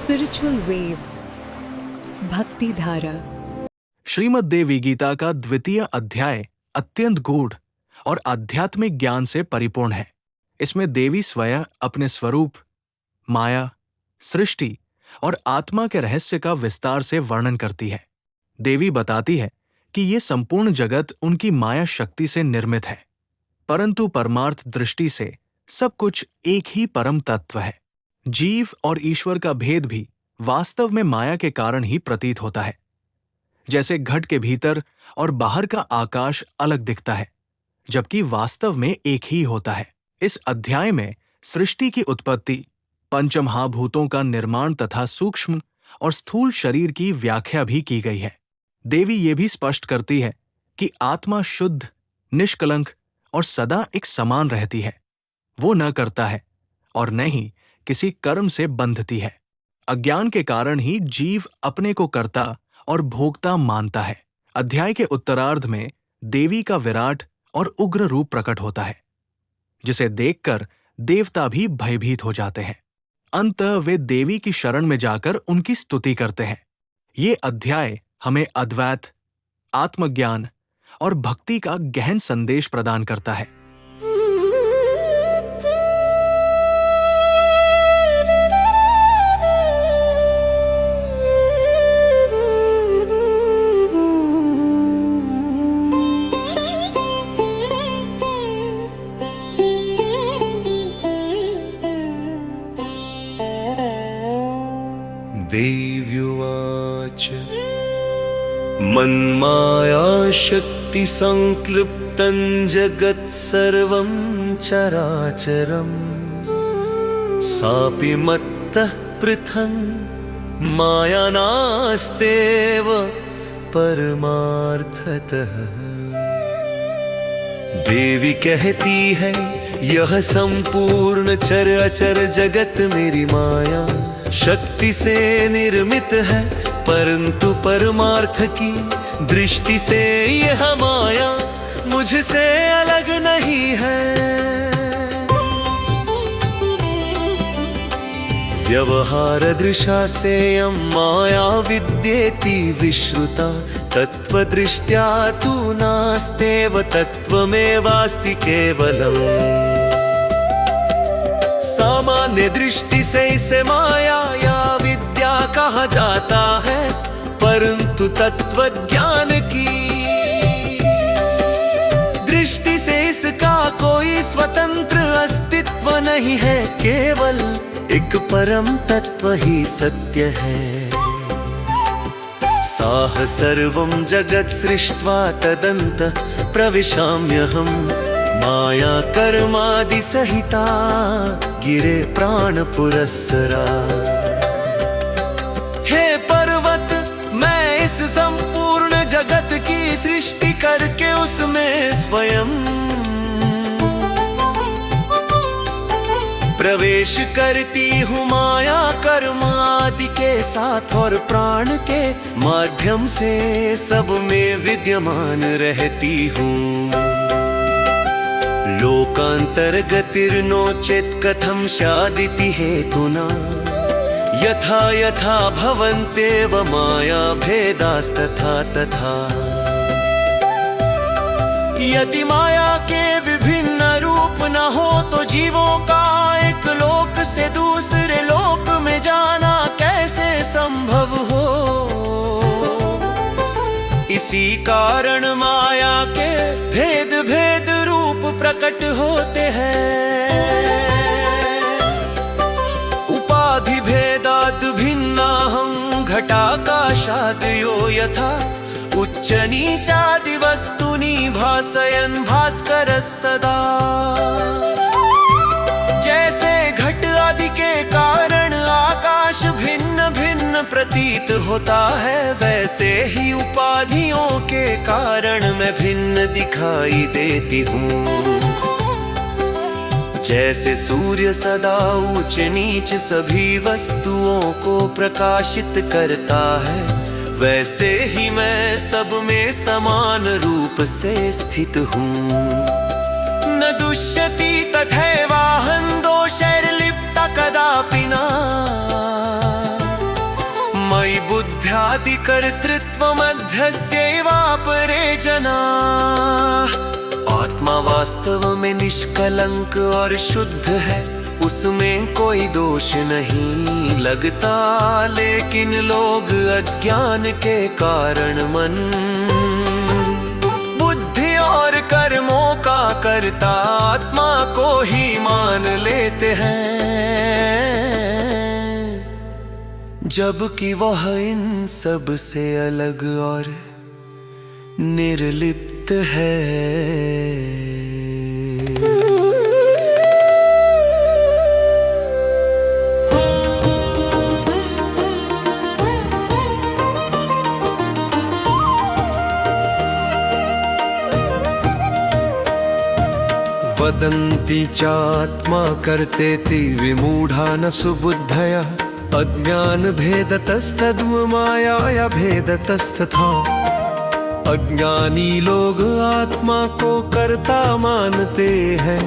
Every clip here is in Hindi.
Spiritual waves. भक्ति धारा। श्रीमद् देवी गीता का द्वितीय अध्याय अत्यंत गूढ़ और आध्यात्मिक ज्ञान से परिपूर्ण है। इसमें देवी स्वयं अपने स्वरूप, माया, सृष्टि और आत्मा के रहस्य का विस्तार से वर्णन करती है। देवी बताती है कि ये संपूर्ण जगत उनकी माया शक्ति से निर्मित है, परंतु परमार्थ दृष्टि से सब कुछ एक ही परम तत्व है। जीव और ईश्वर का भेद भी वास्तव में माया के कारण ही प्रतीत होता है। जैसे घट के भीतर और बाहर का आकाश अलग दिखता है, जबकि वास्तव में एक ही होता है। इस अध्याय में सृष्टि की उत्पत्ति, पंचमहाभूतों का निर्माण तथा सूक्ष्म और स्थूल शरीर की व्याख्या भी की गई है। देवी ये भी स्पष्ट करती है कि आत्मा शुद्ध, निष्कलंक और सदा एक समान रहती है। वो न करता है और न ही किसी कर्म से बंधती है। अज्ञान के कारण ही जीव अपने को कर्ता और भोक्ता मानता है। अध्याय के उत्तरार्ध में देवी का विराट और उग्र रूप प्रकट होता है, जिसे देखकर देवता भी भयभीत हो जाते हैं। अंततः वे देवी की शरण में जाकर उनकी स्तुति करते हैं। ये अध्याय हमें अद्वैत, आत्मज्ञान और भक्ति का गहन संदेश प्रदान करता है। देव्युवाच मन्माया शक्ति संक्लिप्तं जगत् सर्वं चराचरम् सापि मत्तः पृथन् माया नास्तेव परमार्थतः। देवी कहती है यह संपूर्ण चर अचर जगत मेरी माया शक्ति से निर्मित है, परंतु परमार्थ की दृष्टि से यह माया मुझसे अलग नहीं है। व्यवहार दृशा से यं माया विद्येति विश्रुता तत्वदृष्ट्या तु नास्तेव तत्वमेवास्ति केवलम्। सामान्य दृष्टि से इसे माया या विद्या कहा जाता है, परंतु तत्व ज्ञान की दृष्टि से इसका कोई स्वतंत्र अस्तित्व नहीं है, केवल एक परम तत्व ही सत्य है। साह सर्वं जगत् सृष्ट्वा तदन्तः प्रविशाम्यहम् माया कर्मादि सहिता गिरे प्राण पुरस्सरा। हे पर्वत, मैं इस संपूर्ण जगत की सृष्टि करके उसमें स्वयं प्रवेश करती हूँ माया कर्म आदि के साथ और प्राण के माध्यम से सब में विद्यमान रहती हूँ। लोकांतर्गतिर्नो चेत् कथं स्यादिति हेतुना यथा यथा भवन्त्येव माया भेदास्तथा तथा। यदि माया के विभिन्न रूप न हो तो जीवों का एक लोक से दूसरे लोक में जाना कैसे संभव हो। इसी कारण माया के भेद भेद रूप प्रकट होते हैं। उपाधि भेदात् भिन्नाहं घटाकाशादयो यथा उच्च नीचादि वस्तुनि भासयन् भास्करः सदा। जैसे घट आदि के कारण आकाश भिन्न भिन्न प्रतीत होता है, वैसे ही उपाधियों के कारण मैं भिन्न दिखाई देती हूँ। जैसे सूर्य सदा ऊंच नीच सभी वस्तुओं को प्रकाशित करता है, वैसे ही मैं सब में समान रूप से स्थित हूँ। न दुष्यति तथैवाहं दोषैर्लिप्ता कदापि न कर्तृत्व मध्यस्यैवापरे जनाः। आत्मा वास्तव में निष्कलंक और शुद्ध है, उसमें कोई दोष नहीं लगता, लेकिन लोग अज्ञान के कारण मन बुद्धि और कर्मों का कर्ता आत्मा को ही मान लेते हैं, जबकि वह इन सब से अलग और निर्लिप्त है। वदन्ति चात्मा कर्तेति विमूढा न सुबुद्धयः, अज्ञानभेदतस्तद्माया भेदतस्तथा। अज्ञानी लोग आत्मा को कर्ता मानते हैं,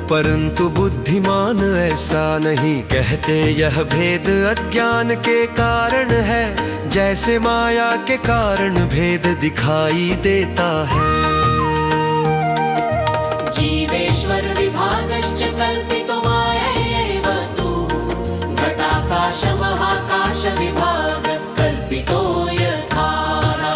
परंतु बुद्धिमान ऐसा नहीं कहते। यह भेद अज्ञान के कारण है, जैसे माया के कारण भेद दिखाई देता है। जीवेश्वर विभागश्च कल्पितो मायैव तु, घटाकाश महाकाश विभाग कल्पितो यथारा।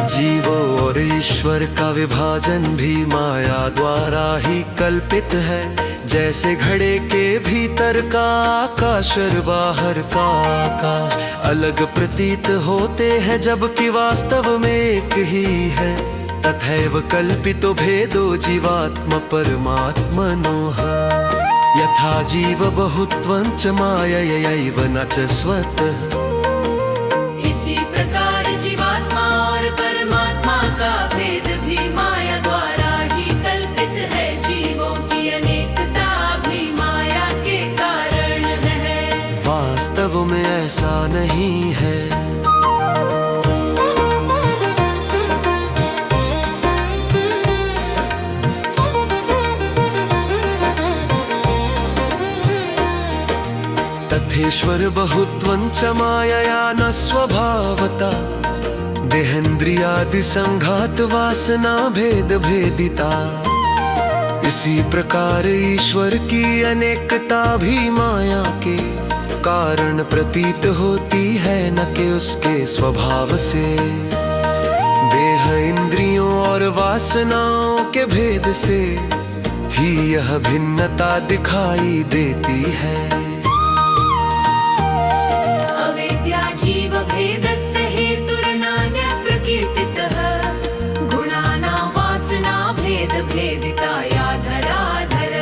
जीवों और ईश्वर का विभाजन भी माया द्वारा ही कल्पित है, जैसे घड़े के भीतर का आकाश और बाहर का आकाश अलग प्रतीत होते हैं, जबकि वास्तव में एक ही है। तथैव कल्पितो भेदो जीवात्मा परमात्मनोः, यथा जीव बहुत्वं च माययैव न च स्वतः। इसी प्रकार जीवात्मा और परमात्मा का भेद भी माया द्वारा ही कल्पित है। जीवों की अनेकता भी माया के कारण है, वास्तव में ऐसा नहीं है। तथेश्वर बहुत्वं च मायया न स्वभावता, देहेन्द्रियादि संघात वासना भेद भेदिता। इसी प्रकार ईश्वर की अनेकता भी माया के कारण प्रतीत होती है, न कि उसके स्वभाव से। देह इंद्रियों और वासनाओं के भेद से ही यह भिन्नता दिखाई देती है। अविद्या जीव भेदस्य हेतुर्नान्य प्रकीर्तितः, गुणानां वासना भेद भेदिता या धराधर।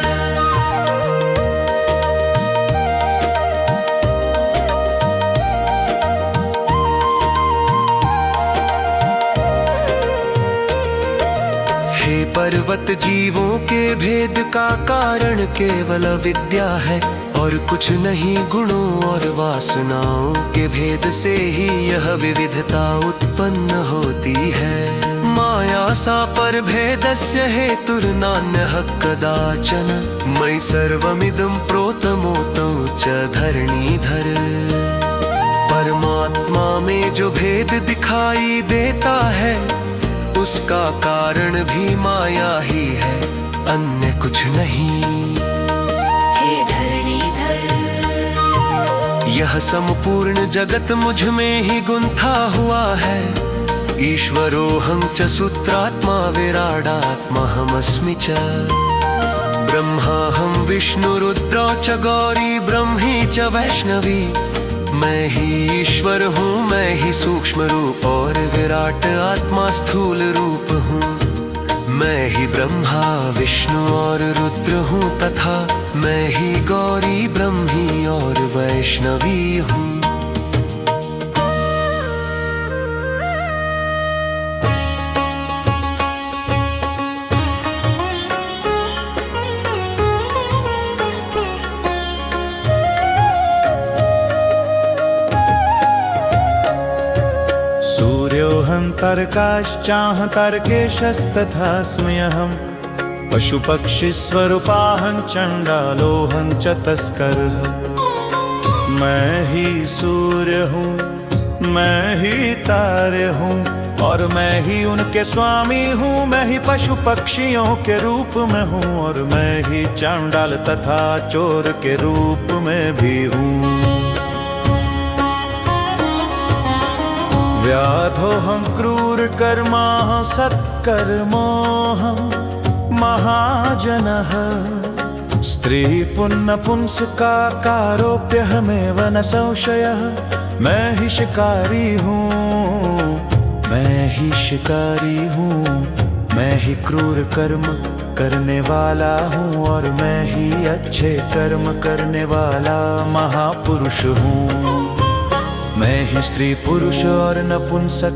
हे पर्वत, जीवों के भेद का कारण केवल विद्या है और कुछ नहीं। गुणों और वासनाओं के भेद से ही यह विविधता उत्पन्न होती है। माया सा पर भेदस्य हेतुर्नान्यः कदाचन, मयि सर्वमिदं प्रोतमोतं च धरणीधर। परमात्मा में जो भेद दिखाई देता है, उसका कारण भी माया ही है, अन्य कुछ नहीं। हे धरणीधर, यह संपूर्ण जगत मुझ में ही गुंथा हुआ है। ईश्वरोऽहं च सूत्रात्मा विराडात्माहमस्मि च। ब्रह्माहं विष्णुरुद्रौ च गौरी ब्रह्मी च वैष्णवी। मैं ही ईश्वर हूँ, मैं ही सूक्ष्म रूप और विराट आत्मा स्थूल रूप हूँ। मैं ही ब्रह्मा विष्णु और रुद्र हूँ, तथा मैं ही गौरी ब्रह्मी और वैष्णवी हूँ। सूर्योऽहं तर्काश्चाह तर्केशस्तथास्म्यहम्, पशु पक्षी स्वरूपाहं चंडालोहं च तस्करः। मैं ही सूर्य हूँ, मैं ही तारे हूँ, और मैं ही उनके स्वामी हूँ। मैं ही पशु पक्षियों के रूप में हूँ, और मैं ही चांडाल तथा चोर के रूप में भी हूँ। व्याधोऽहं क्रूरकर्माः सत्कर्मोऽहं महाजनः। स्त्री पुंसकाकारोऽप्यहमेव न संशयः। मैं ही शिकारी हूँ, मैं ही शिकारी हूँ, मैं ही क्रूर कर्म करने वाला हूँ, और मैं ही अच्छे कर्म करने वाला महापुरुष हूँ। मैं ही स्त्री पुरुष और नपुंसक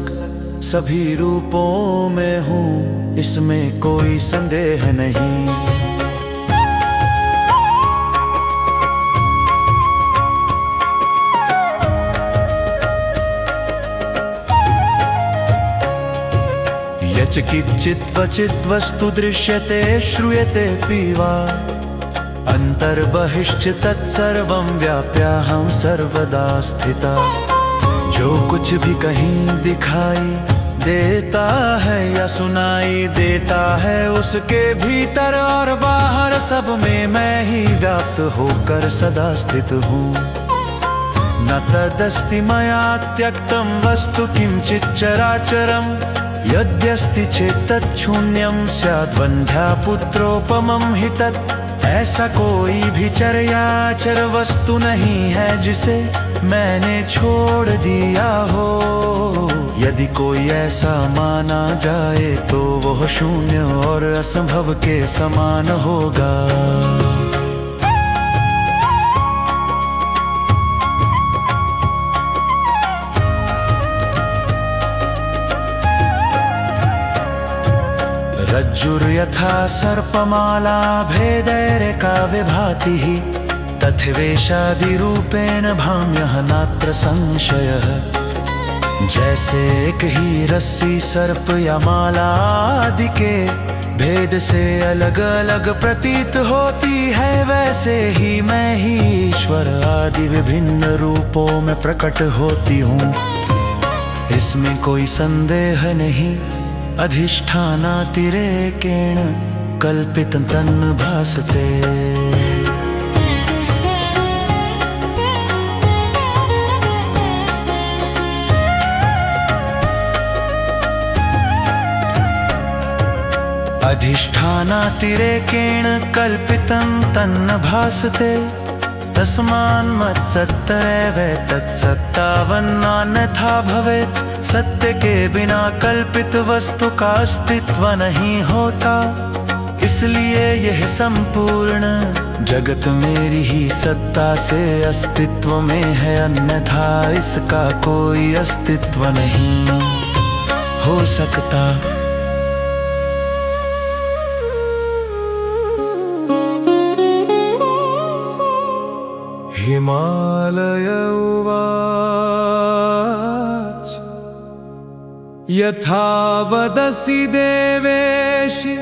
सभी रूपों में हूँ, इसमें कोई संदेह नहीं। यच्किंचित् क्वचित् वस्तु दृश्यते श्रूयते पीवा, अंतर्बहिश्च तत्सर्वं व्याप्याहं सर्वदा स्थिता। जो कुछ भी कहीं दिखाई देता है या सुनाई देता है, उसके भीतर और बाहर सब में मैं ही व्याप्त होकर सदा स्थित हूँ। न तदस्ति मया त्यक्तं वस्तु किंचित् चराचरम्, यद्यस्ति चेत् शून्यं स्याद्वन्ध्या पुत्रोपमं हि तत्। ऐसा कोई भी चर वस्तु नहीं है जिसे मैंने छोड़ दिया हो। यदि कोई ऐसा माना जाए तो वह शून्य और असंभव के समान होगा। रज्जुर्यथा सर्पमाला भेदैरेका विभाति, तथैवेषादिरूपेण भाम्यः नात्र संशयः। जैसे एक ही रस्सी सर्प या माला आदि के भेद से अलग अलग प्रतीत होती है, वैसे ही मैं ही ईश्वर आदि विभिन्न रूपों में प्रकट होती हूँ। इसमें कोई संदेह नहीं। अधिष्ठानातिरेकेण कल्पितं तन्न भासते। अधिष्ठानातिरेकेण कल्पितं तन्न भासते। तस्मान्मत्सत्तरैवेतत्सत्तावन्नान्यथा भवेत्। सत्य के बिना कल्पित वस्तु का अस्तित्व नहीं होता, इसलिए यह संपूर्ण जगत मेरी ही सत्ता से अस्तित्व में है, अन्यथा इसका कोई अस्तित्व नहीं हो सकता। हिमालय उवाच यथा वदसि देवेशि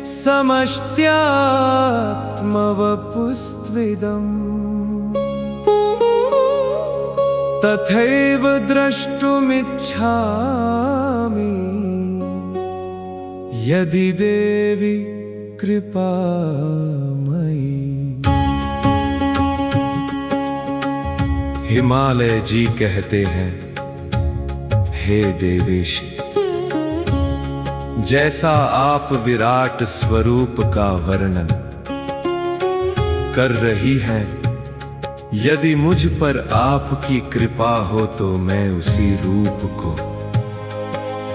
समष्ट्यात्मवपुस्त्विदम्, तथैव द्रष्टुमिच्छामि यदि देवी कृपामयी। हिमालय जी कहते हैं, हे देवेशी, जैसा आप विराट स्वरूप का वर्णन कर रही हैं, यदि मुझ पर आपकी कृपा हो तो मैं उसी रूप को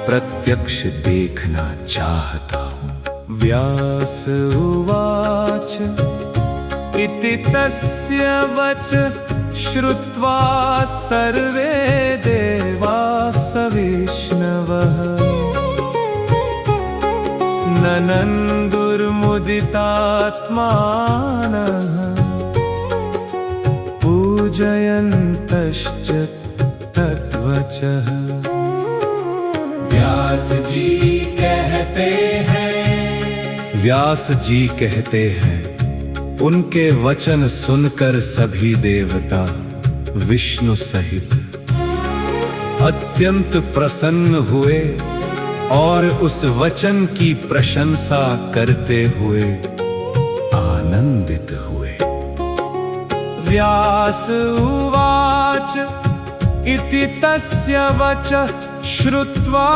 प्रत्यक्ष देखना चाहता हूँ। व्यास उवाच इति तस्य वच श्रुत्वा सर्वे देवास विष्णवः, ननन्दुर्मुदितात्मानः पूजयन्तश्च तद्वचः। व्यास जी कहते हैं, व्यास जी कहते हैं, उनके वचन सुनकर सभी देवता विष्णु सहित अत्यंत प्रसन्न हुए और उस वचन की प्रशंसा करते हुए आनंदित हुए। व्यास उवाच इति तस्य वचः श्रुत्वा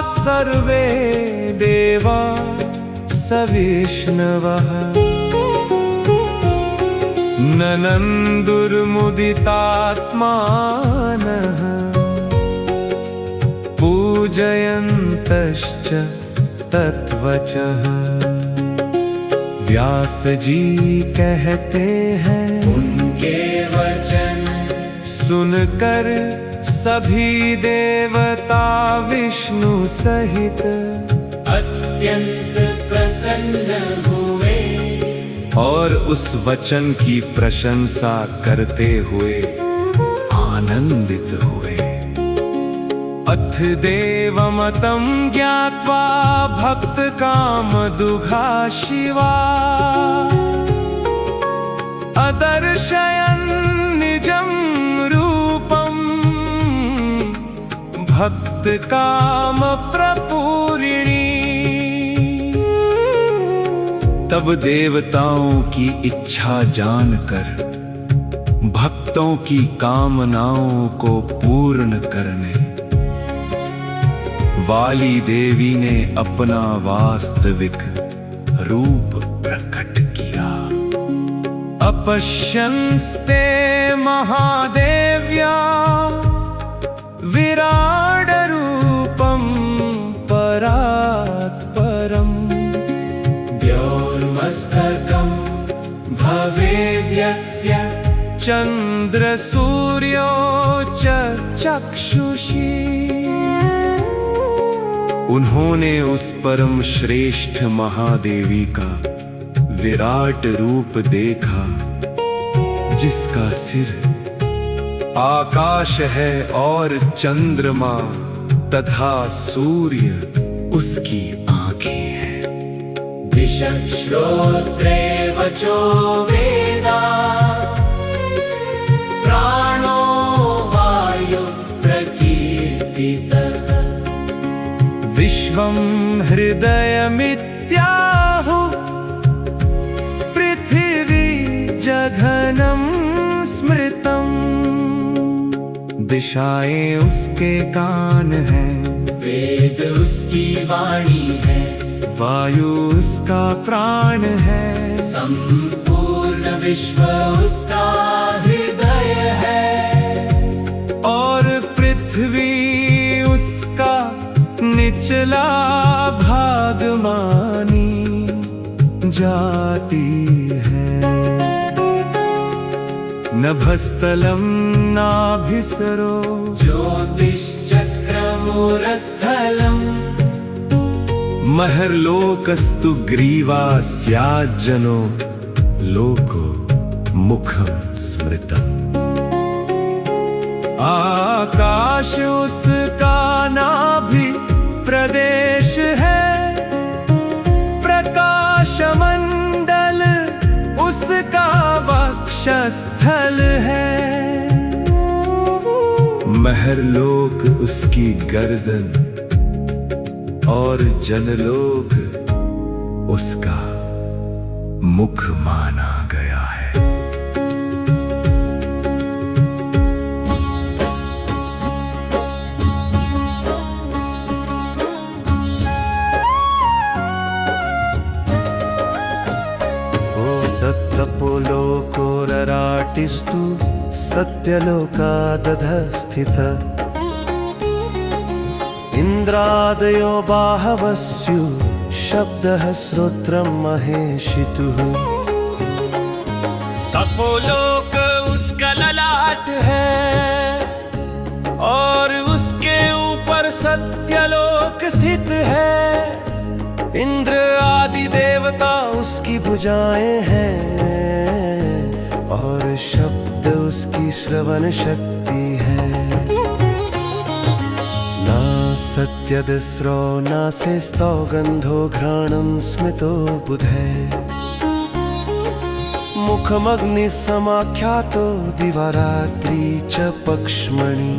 सर्वे देवा सविष्णवः ननन्दुर्मुदितात्मानः पूजयन्तश्च तत्वचः। व्यास जी कहते हैं, उनके वचन सुनकर सभी देवता विष्णु सहित अत्यंत प्रसन्न हुए और उस वचन की प्रशंसा करते हुए आनंदित हुए। अथ देवमतं ज्ञात्वा भक्त कामदुघा शिवा अदर्शयन् निजं रूपं भक्त काम प्रपूरिणी। तब देवताओं की इच्छा जानकर भक्तों की कामनाओं को पूर्ण करने वाली देवी ने अपना वास्तविक रूप प्रकट किया। अपश्यन्स्ते महादेव्या विराड रूपं परात् परम् द्यौर्मस्तकं भवेद्यस्य चंद्र सूर्यो च चक्षुषी। उन्होंने उस परम श्रेष्ठ महादेवी का विराट रूप देखा, जिसका सिर आकाश है और चंद्रमा तथा सूर्य उसकी आंखें हैं। दिशः श्रोत्रे वचो वेदा प्राणो वायु प्रकीर्तितः विश्वं हृदयमित्याहुः पृथिवी जघनं स्मृतम्। दिशाएं उसके कान हैं, वेद उसकी वाणी है, वायु उसका प्राण है, संपूर्ण विश्व उसका हृदय है और पृथ्वी उसका निचला भाग मानी जाती है। नभस्थलं नाभिसरो ज्योतिश्चक्रमूरस्थलम् महर्लोकस्तु ग्रीवा स्याज्जनो लोको मुखं स्मृतम्। आकाश उसका नाभि प्रदेश है, प्रकाश मंडल उसका वक्षस्थल है, महरलोक उसकी गर्दन और जललोक उसका मुख माना गया है। तपोलोकोरराटिस्तु सत्यलोकादधस्थित इन्द्रादयो बाहवस्यु शब्दः श्रोत्रं महेशितुः। तपोलोक उसका ललाट है और उसके ऊपर सत्यलोक स्थित है। इंद्र आदि देवता उसकी भुजाएं हैं और शब्द उसकी श्रवण शक्ति है। नासा सत्यदस्रो नासिस्तो गन्धो घ्राणं स्मितो बुधे मुखमग्निसमाख्यातो दिवारात्रि च पक्ष्मणि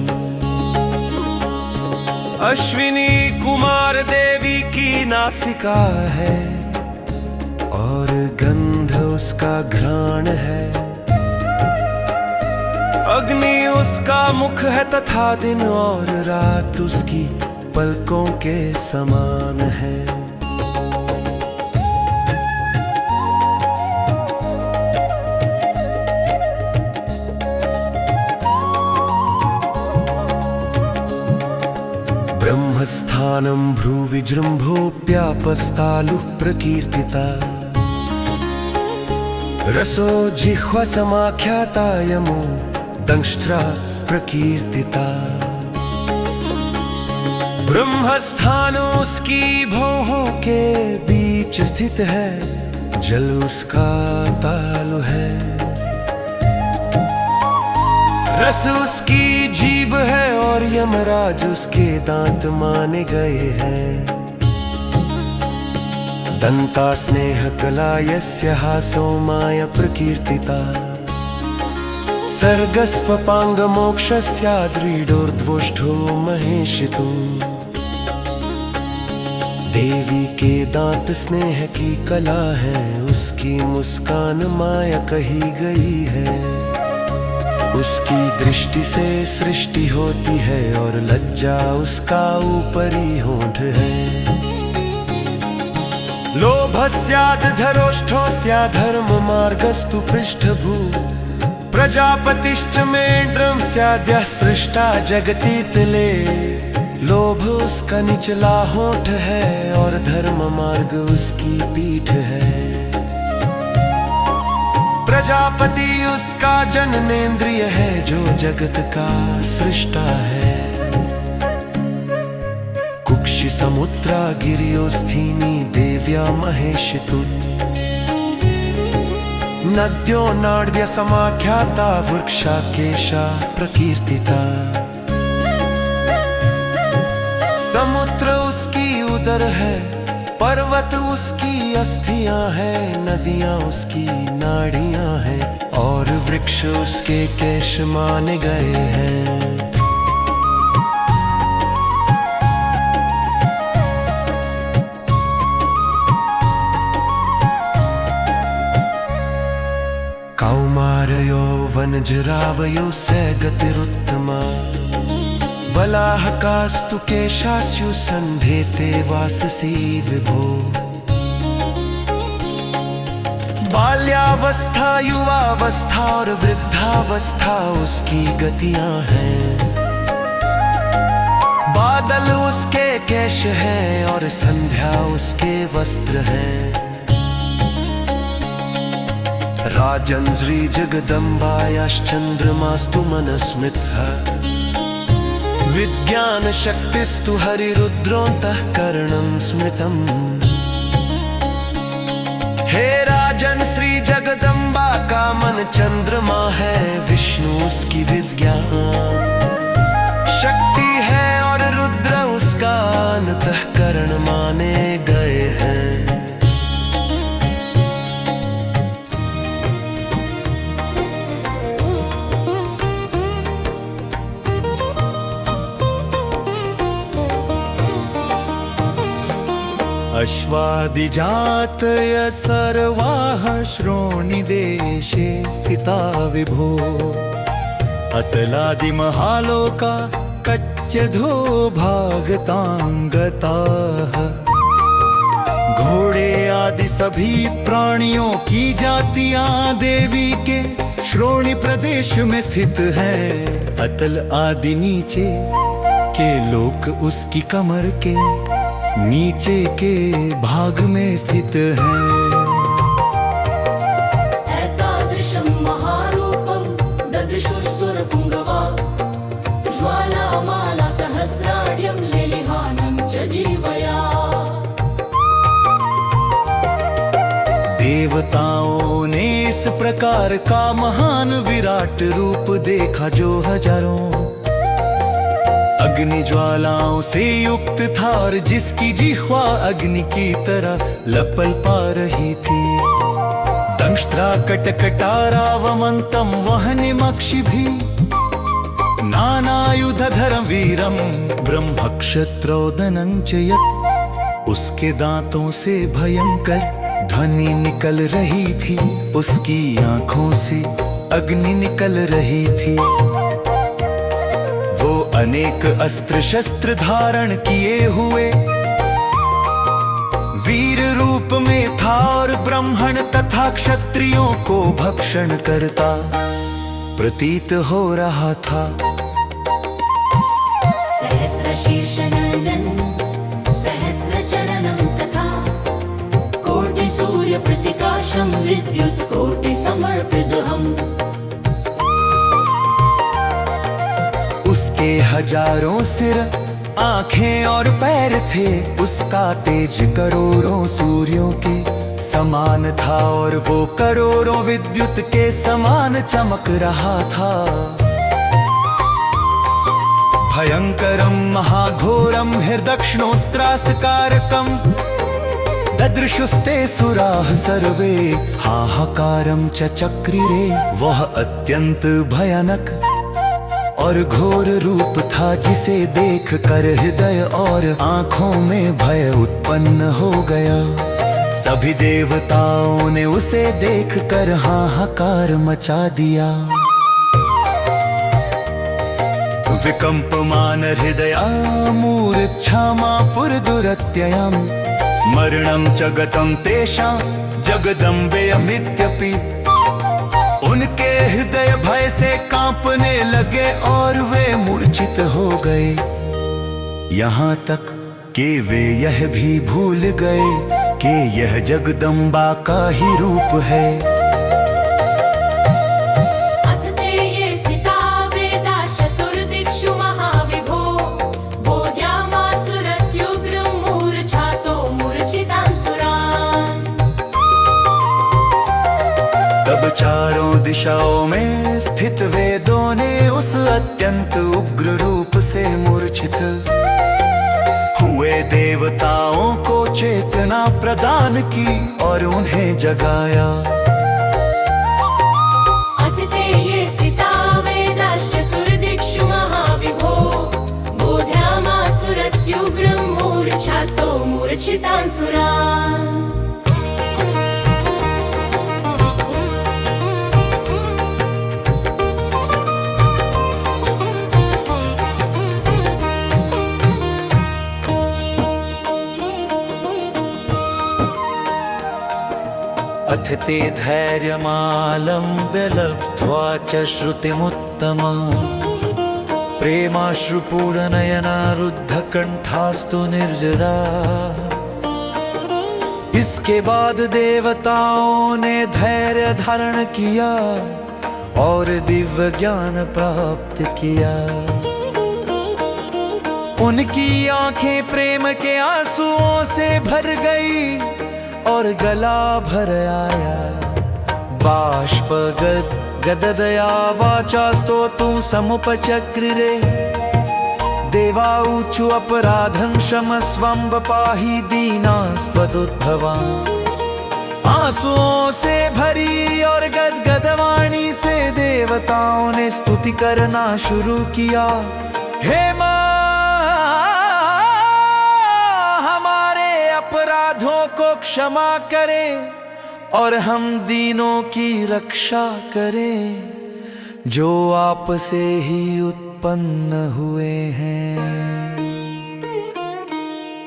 अश्विनी कुमार देवी की नासिका है और गंध उसका घ्राण है। अग्नि उसका मुख है तथा दिन और रात उसकी पलकों के समान है। ब्रह्मस्थानं भ्रूविजृम्भोऽप्यापस्तालुः प्रकीर्तिता रसो जिह्वा समाख्याता यमो दंष्ट्रा प्रकीर्तिता। ब्रह्मस्थान उसकी भौहों के बीच स्थित है, जल उसका तालु है। रस उसकी जीभ है और यमराज उसके दांत माने गए हैं। दंता स्नेह कला यस्य हासो माया प्रकीर्तिता सर्गस्वपांग मोक्षस्याद्रीडोर्ध्वोष्ठो महेशितो। देवी के दांत स्नेह की कला है, उसकी मुस्कान माया कही गई है। उसकी दृष्टि से सृष्टि होती है और लज्जा उसका ऊपरी होंठ है। लोभस्याद्धरोष्ठोऽस्या धर्म मार्गस्तु पृष्ठभू प्रजापतिश्च मेढ्रं स्याद्यः सृष्टा जगतीतले। लोभ उसका निचला होंठ है और धर्म मार्ग उसकी पीठ है। प्रजापति उसका जननेंद्रिय है जो जगत का सृष्टा है। कुक्षि समुद्रा गिरियोस्थीनि देव्या महेशितु नद्यो नाड्य समाख्याता वृक्षा केशा प्रकीर्तिता। समुद्र उसकी उदर है, पर्वत उसकी अस्थियां हैं, नदियां उसकी नाड़ियां हैं और वृक्ष उसके केश माने गए हैं। कौमारयो वनजरावयो सैगतिरुत्तमा बलाहकास्तु केशास्यु सन्धेते वाससी विभो। बाल्यावस्था युवावस्था और वृद्धावस्था उसकी गतियां हैं। बादल उसके केश हैं और संध्या उसके वस्त्र हैं। राजन्श्री जगदम्बायाश्चन्द्रमास्तु मनस्मृतः विज्ञान शक्तिस्तु हरिरुद्रोऽन्तःकरणं स्मृतम्। हे राजन श्री जगदम्बा का मन चंद्रमा है, विष्णु उसकी विज्ञान शक्ति है और रुद्र उसका अंतःकरण माने गए हैं। अश्वादिजातय सर्वाः श्रोणिदेशे स्थिता विभो। अतलादिमहालोका कच्यधो भागतांगताः। घोड़े आदि सभी प्राणियों की जातियां देवी के श्रोणी प्रदेश में स्थित हैं। अतल आदि नीचे के लोक उसकी कमर के नीचे के भाग में स्थित हैं। एतादृशं महारूपं ददृशुसुरपुङ्गवा ज्वालामाला सहस्राढ्यं लेलिहानं च जीवया। देवताओं ने इस प्रकार का महान विराट रूप देखा जो हजारों अग्नि ज्वालाओं से युक्त था और जिसकी जिह्वा अग्नि की तरह लपल पा रही थी। दंष्ट्रा कटकटारावमंतम वहनिमक्षिभिः नानायुधधरं वीरं ब्रह्मक्षत्रौदनं च यत्। उसके दांतों से भयंकर ध्वनि निकल रही थी, उसकी आंखों से अग्नि निकल रही थी। वो अनेक अस्त्र शस्त्र धारण किए हुए वीर रूप में था और ब्राह्मण तथा क्षत्रियों को भक्षण करता प्रतीत हो रहा था। सहस्र शीर्षनयनं सहस्रचरणं तथा कोटि सूर्य प्रतिकाशं विद्युत कोटि समर्पितहम्। उसके हजारों सिर आंखें और पैर थे, उसका तेज करोड़ों सूर्यों के समान था और वो करोड़ों विद्युत के समान चमक रहा था। भयंकरं महाघोरं हिरदक्षिणोस्त्रासकारकं ददृशुस्ते सुराः सर्वे हाहाकारं च चक्रिरे। वह अत्यंत भयानक और घोर रूप था जिसे देख कर हृदय और आंखों में भय उत्पन्न हो गया। सभी देवताओं ने उसे देख कर हाहाकार मचा दिया। विकम्पमान हृदया मूर्च्छामापुरदुरत्ययम् स्मरणं च गतं तेषां जगदम्बेयमित्यपि। उनके हृदय भय से कांपने लगे और वे मूर्छित हो गए, यहाँ तक कि वे यह भी भूल गए कि यह जगदम्बा का ही रूप है। अथ ते ये सिता वेदा चतुर्दिक्षु महाविभो बोध्यामासुरत्युग्रं मूर्छातो मूर्छितान्सुरान्। तब चारों दिशाओं में स्थित वेदों ने उस अत्यंत उग्र रूप से मूर्छित हुए देवताओं को चेतना प्रदान की और उन्हें जगाया। अथ ते ये स्थिता वेदाश्च चतुर्दिक्षु महाविभो बोध्यामासुरत्युग्रं मूर्छातो मूर्छितान्सुरान्। अथ ते धैर्यमालम्ब्य लब्ध्वा च श्रुतिमुत्तमाम् प्रेमाश्रुपूर्णनयना रुद्धकण्ठास्तु निर्जरा। इसके बाद देवताओं ने धैर्य धारण किया और दिव्य ज्ञान प्राप्त किया। उनकी आंखें प्रेम के आंसुओं से भर गई और गला भर आया। बाष्पगद गददया वाचा स्तोतुं समुपचक्रिरे। देवाऊचु अपराधं क्षमस्वं पाहि दीनास्त्वदुद्भवान्। आंसुओं से भरी और गदगदवाणी से देवताओं ने स्तुति करना शुरू किया। हे मां, अपराधों को क्षमा करें और हम दीनों की रक्षा करें जो आपसे ही उत्पन्न हुए हैं।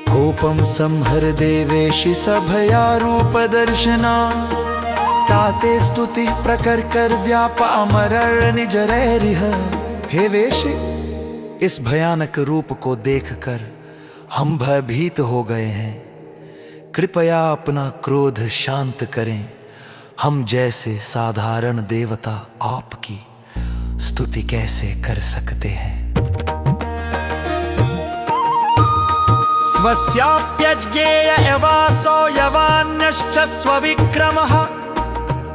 कोपम संहर देवेशि सभया रूप दर्शना ताते स्तुति प्रकर कर व्यापामरर निजरैरिह। हे वेशी, इस भयानक रूप को देखकर हम भयभीत हो गए हैं। कृपया अपना क्रोध शांत करें। हम जैसे साधारण देवता आपकी स्तुति कैसे कर सकते हैं। स्वस्याप्यज्ञेय एवासो यवान्यश्च स्वविक्रमः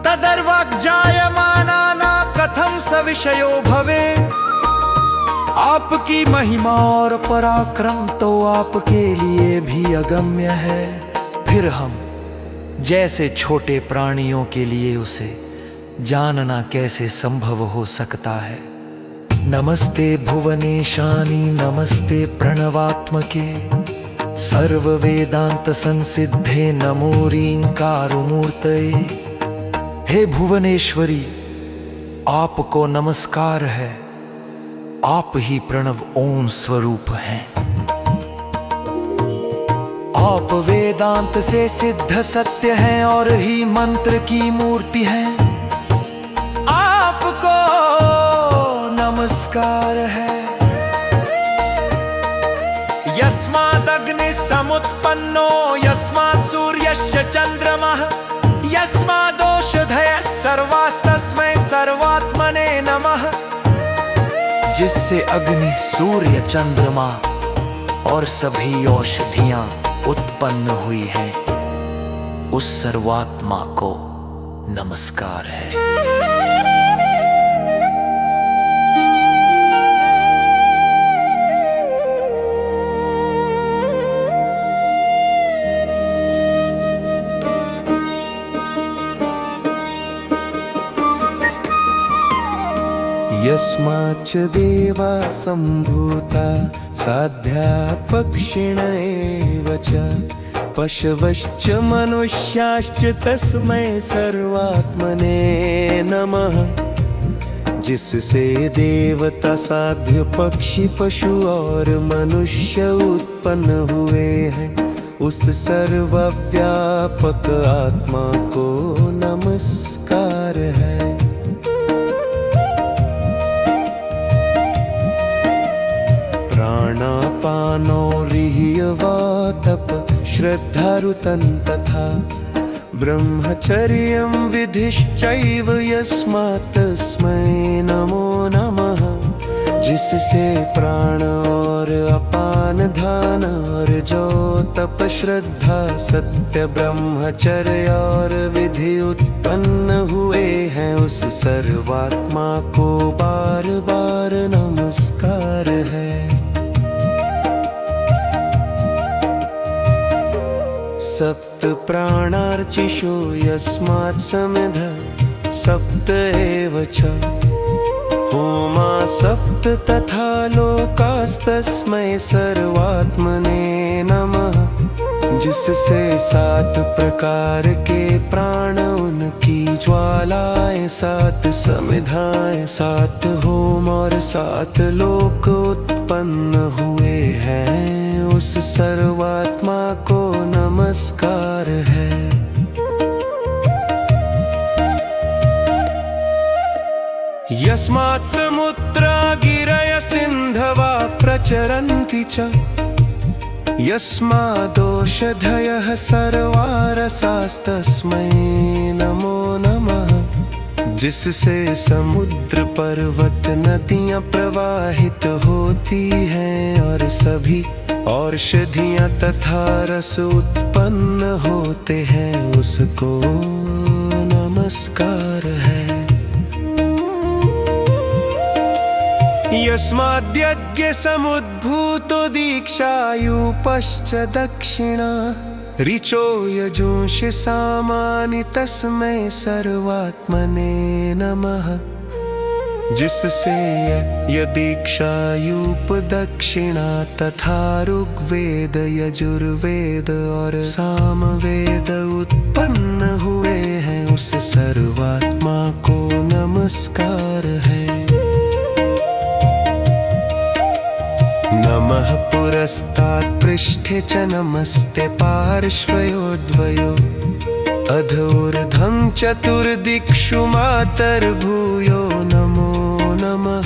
तदर्वाग्जायमाना कथं स विषयो भवे। आपकी महिमा और पराक्रम तो आपके लिए भी अगम्य है। फिर हम जैसे छोटे प्राणियों के लिए उसे जानना कैसे संभव हो सकता है। नमस्ते भुवनेशानी नमस्ते प्रणवात्मके सर्व वेदांत संसिद्धे नमो रींकारमूर्तये। हे भुवनेश्वरी, आपको नमस्कार है। आप ही प्रणव ओम स्वरूप हैं। आप वेदांत से सिद्ध सत्य हैं और ही मंत्र की मूर्ति हैं। आपको नमस्कार है। यस्माद् अग्नि समुत्पन्नो यस्मात् सूर्यश्च चन्द्रमः यस्मादौषधयः सर्वास्तस्मै सर्वात्मने नमः। जिससे अग्नि, सूर्य, चंद्रमा और सभी औषधियां उत्पन्न हुई हैं, उस सर्वात्मा को नमस्कार है। यस्माच्च देवा सम्भूता साध्या पक्षिण एव च पशवश्च मनुष्याश्च तस्मै सर्वात्मने नमः। जिससे देवता, साध्य, पक्षी, पशु और मनुष्य उत्पन्न हुए हैं, उस सर्वव्यापक आत्मा को नमस्कार है। प्राणापानो रिह्यवातप श्रद्धारुतं तथा ब्रह्मचर्यं विधिश्चैव यस्मात् तस्मै नमो नमः। जिससे प्राण और अपान, धान और जो तप, श्रद्धा, सत्य, ब्रह्मचर्य और विधि उत्पन्न हुए हैं, उस सर्वात्मा को बार बार नमस्कार है। सप्त प्राणार्चिषु यस्मात् समिध सप्त एव च होमा सप्त तथा लोकास्तस्मै सर्वात्मने नमः। जिससे 7 प्रकार के प्राण, उनकी ज्वालाएं, 7 समिधाएं, 7 होम और 7 लोक उत्पन्न हुए हैं, उस सर्वात्मा को नमस्कार है। यस्मात् समुद्रा गिरय सिन्धवा प्रचरन्ति च यस्मादौषधयः सर्वा रसास्तस्मै नमो नमः। जिससे समुद्र, पर्वत, नदियाँ प्रवाहित होती हैं और सभी औषधियाँ तथा रस उत्पन्न होते हैं, उसको नमस्कार है। यस्माद्यज्ञ समुद्भूतो दीक्षायूपश्च दक्षिणा ऋचो यजुंषि सामानि तस्मै सर्वात्मने नमः। जिससे यदीक्षायूप, दक्षिणा तथा ऋग्वेद, यजुर्वेद और सामवेद उत्पन्न हुए हैं, उस सर्वात्मा को नमस्कार है। नमः पुरस्तात् पृष्ठे च नमस्ते पार्श्वयोर्द्वयो अधोर्धं चतुर्दिक्षु मातर्भूयो नमो नमः।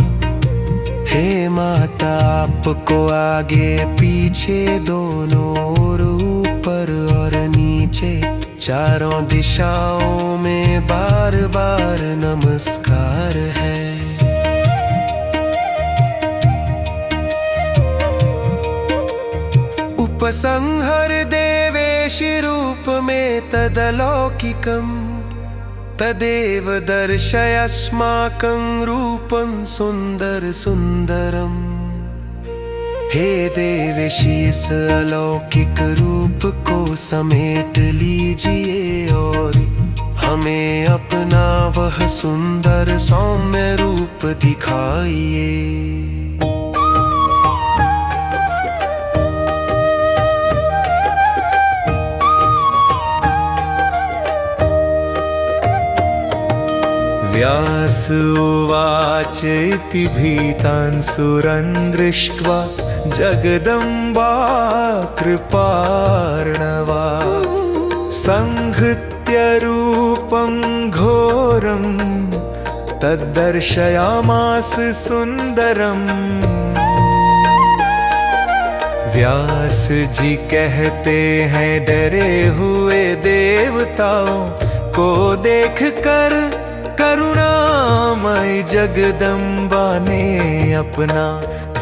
हे माता, आपको आगे पीछे दोनों ओर, ऊपर और नीचे, चारों दिशाओं में बार बार नमस्कार है। उपसंहर देवेशि रूप में तदलौकिकम् तदेव दर्शयस्माकं रूपं सुन्दर सुन्दरम्। हे देवेशी इस अलौकिक रूप को समेट लीजिए और हमें अपना वह सुंदर सौम्य रूप दिखाइए। व्यास उवाच इति भीतान् सुरान् दृष्ट्वा जगदम्बा कृपार्णवा संहृत्य रूपं घोरं तद्दर्शयामास सुंदरम्। व्यास जी कहते हैं डरे हुए देवताओं को देखकर करुणामय जगदम्बा ने अपना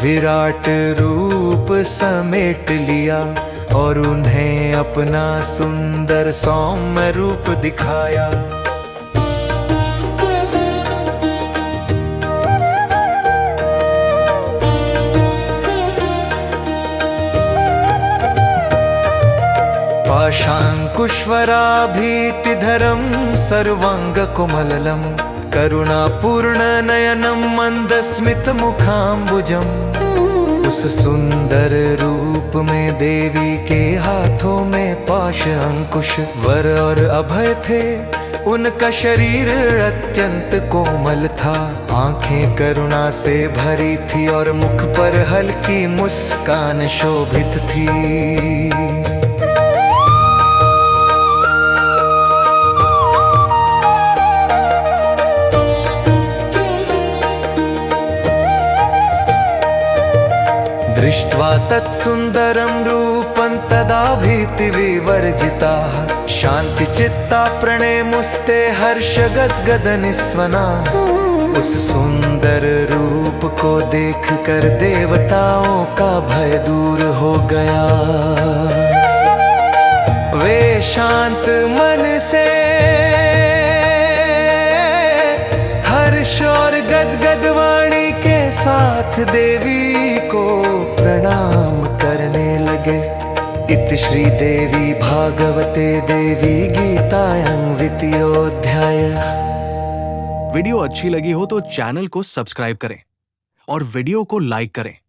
विराट रूप समेट लिया और उन्हें अपना सुंदर सौम्य रूप दिखाया। पाशाङ्कुशवराभीतिधरं सर्वाङ्गकोमलम् करुणापूर्णनयनं मन्दस्मितमुखाम्बुजम्। उस सुंदर रूप में देवी के हाथों में पाश अंकुश वर और अभय थे। उनका शरीर अत्यंत कोमल था, आंखें करुणा से भरी थी और मुख पर हल्की मुस्कान शोभित थी। दृष्ट्वा तत्सुन्दरं रूपं तदा भीतिविवर्जिताः शान्तिचित्ता प्रणेमुस्ते हर्षगद्गदनिस्वना। उस सुंदर रूप को देखकर देवताओं का भय दूर हो गया। वे शांत मन से हर्ष और गदगद वाणी के साथ देवी को प्रणाम करने लगे। इति श्री देवी भागवते देवी गीतायां द्वितीयोऽध्याय। वीडियो अच्छी लगी हो तो चैनल को सब्सक्राइब करें और वीडियो को लाइक करें।